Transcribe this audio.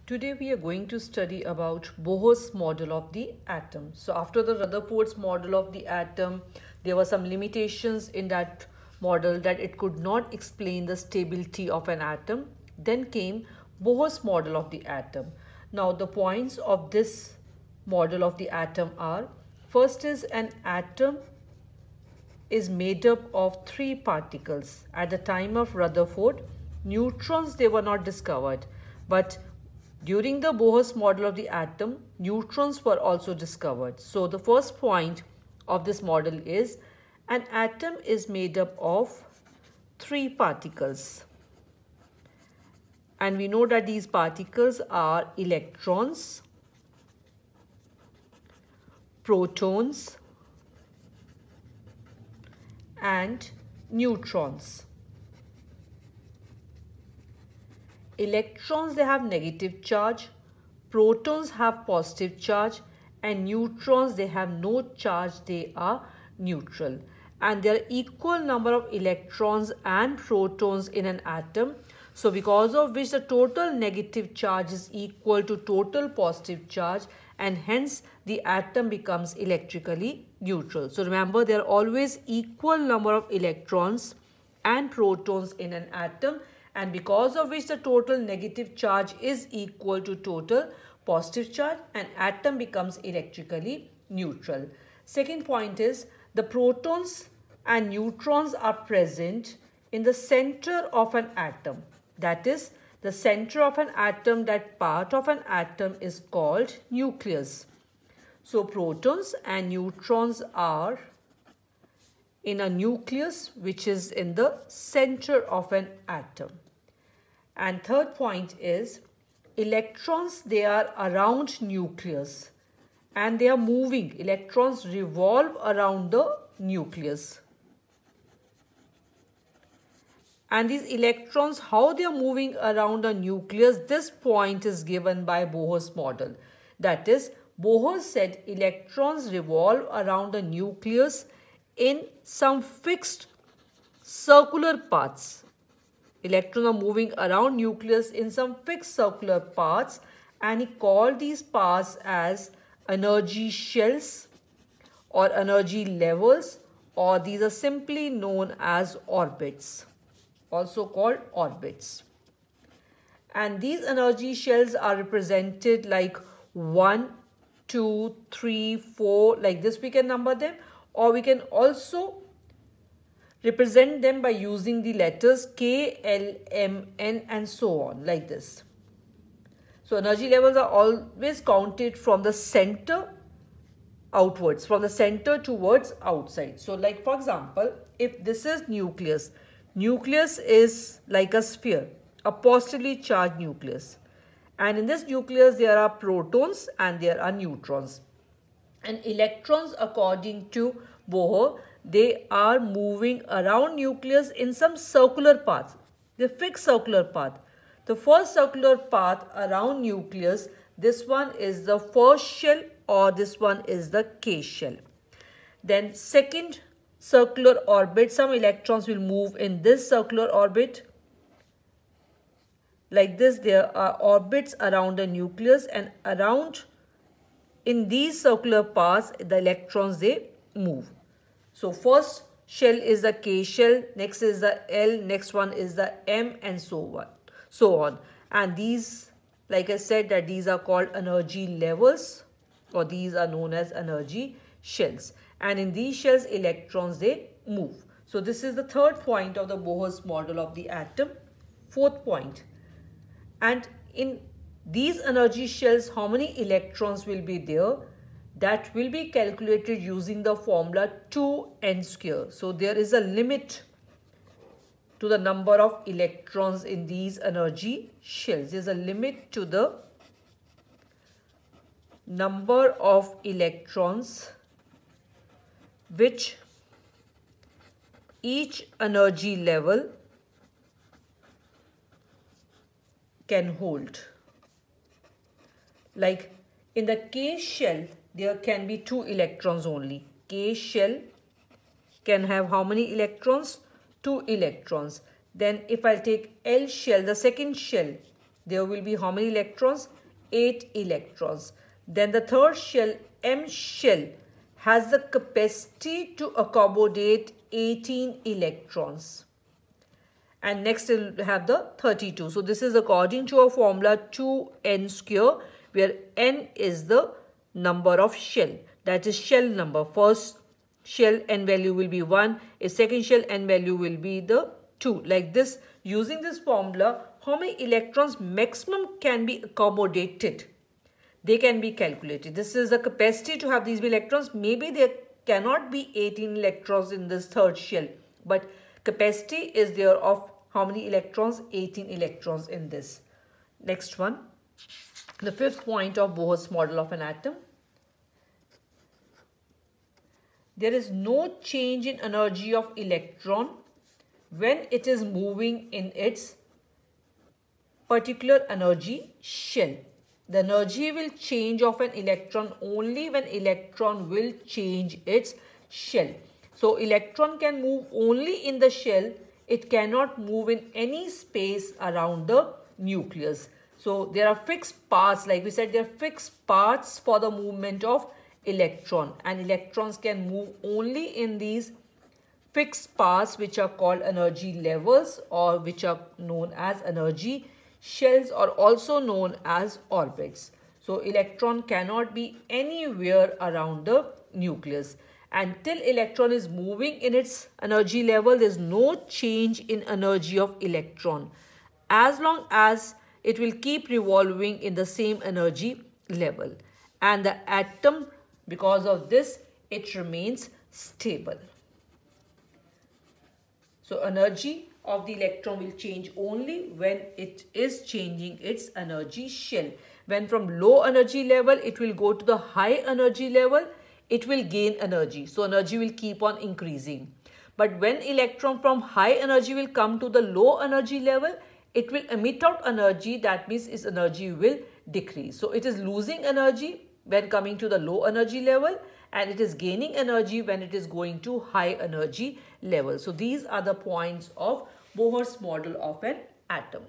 Today we are going to study about Bohr's model of the atom. So after the Rutherford's model of the atom, there were some limitations in that model that it could not explain the stability of an atom. Then came Bohr's model of the atom. Now the points of this model of the atom are, first is an atom is made up of three particles. At the time of Rutherford, neutrons, they were not discovered, but during the Bohr's model of the atom, neutrons were also discovered. So the first point of this model is an atom is made up of three particles. And we know that these particles are electrons, protons, and neutrons. Electrons, they have negative charge, protons have positive charge, and neutrons, they have no charge, they are neutral. And there are equal number of electrons and protons in an atom. So because of which the total negative charge is equal to total positive charge, and hence the atom becomes electrically neutral. So remember, there are always equal number of electrons and protons in an atom, and because of which the total negative charge is equal to total positive charge, and atom becomes electrically neutral. Second point is the protons and neutrons are present in the center of an atom. That is, the center of an atom, that part of an atom is called nucleus. So protons and neutrons are in a nucleus which is in the center of an atom. And third point is electrons, they are around nucleus and they are moving. Electrons revolve around the nucleus. And these electrons, how they are moving around a nucleus, this point is given by Bohr's model. That is, Bohr said electrons revolve around a nucleus in some fixed circular paths. Electrons are moving around nucleus in some fixed circular paths, and he called these paths as energy shells or energy levels, or these are simply known as orbits, also called orbits. And these energy shells are represented like 1, 2, 3, 4, like this we can number them, or we can also represent them by using the letters K, L, M, N and so on, like this. So energy levels are always counted from the center outwards, from the center towards outside. So like for example, if this is nucleus, nucleus is like a sphere, a positively charged nucleus. And in this nucleus there are protons and there are neutrons. And electrons, according to Bohr, they are moving around nucleus in some circular path, the fixed circular path. The first circular path around nucleus, this one is the first shell, or this one is the K shell. Then second circular orbit, some electrons will move in this circular orbit. Like this, there are orbits around the nucleus, and around in these circular paths, the electrons, they move. So first shell is the K shell, next is the L, next one is the M, and so on. And these, like I said, that these are called energy levels, or these are known as energy shells. And in these shells, electrons, they move. So this is the third point of the Bohr's model of the atom. Fourth point. And in these energy shells, how many electrons will be there? That will be calculated using the formula 2n square. So there is a limit to the number of electrons in these energy shells. There is a limit to the number of electrons which each energy level can hold. Like in the K shell, there can be 2 electrons only. K shell can have how many electrons? 2 electrons. Then if I take L shell, the second shell, there will be how many electrons? 8 electrons. Then the third shell, M shell, has the capacity to accommodate 18 electrons. And next it will have the 32. So this is according to a formula 2n square, where n is the number of shell. That is shell number. First shell n value will be 1. A second shell n value will be the 2. Like this, using this formula, how many electrons maximum can be accommodated? They can be calculated. This is the capacity to have these electrons. Maybe there cannot be 18 electrons in this third shell, but capacity is there of how many electrons? 18 electrons in this. Next one, the fifth point of Bohr's model of an atom. There is no change in energy of electron when it is moving in its particular energy shell. The energy will change of an electron only when electron will change its shell. So electron can move only in the shell. It cannot move in any space around the nucleus. So there are fixed paths, like we said, there are fixed paths for the movement of electron, and electrons can move only in these fixed paths, which are called energy levels, or which are known as energy shells, or also known as orbits. So electron cannot be anywhere around the nucleus. Until electron is moving in its energy level, there is no change in energy of electron, as long as it will keep revolving in the same energy level. And the atom, because of this, it remains stable. So energy of the electron will change only when it is changing its energy shell. When from low energy level it will go to the high energy level, it will gain energy. So energy will keep on increasing. But when electron from high energy will come to the low energy level, it will emit out energy. That means its energy will decrease. So it is losing energy when coming to the low energy level, and it is gaining energy when it is going to high energy level. So these are the points of Bohr's model of an atom.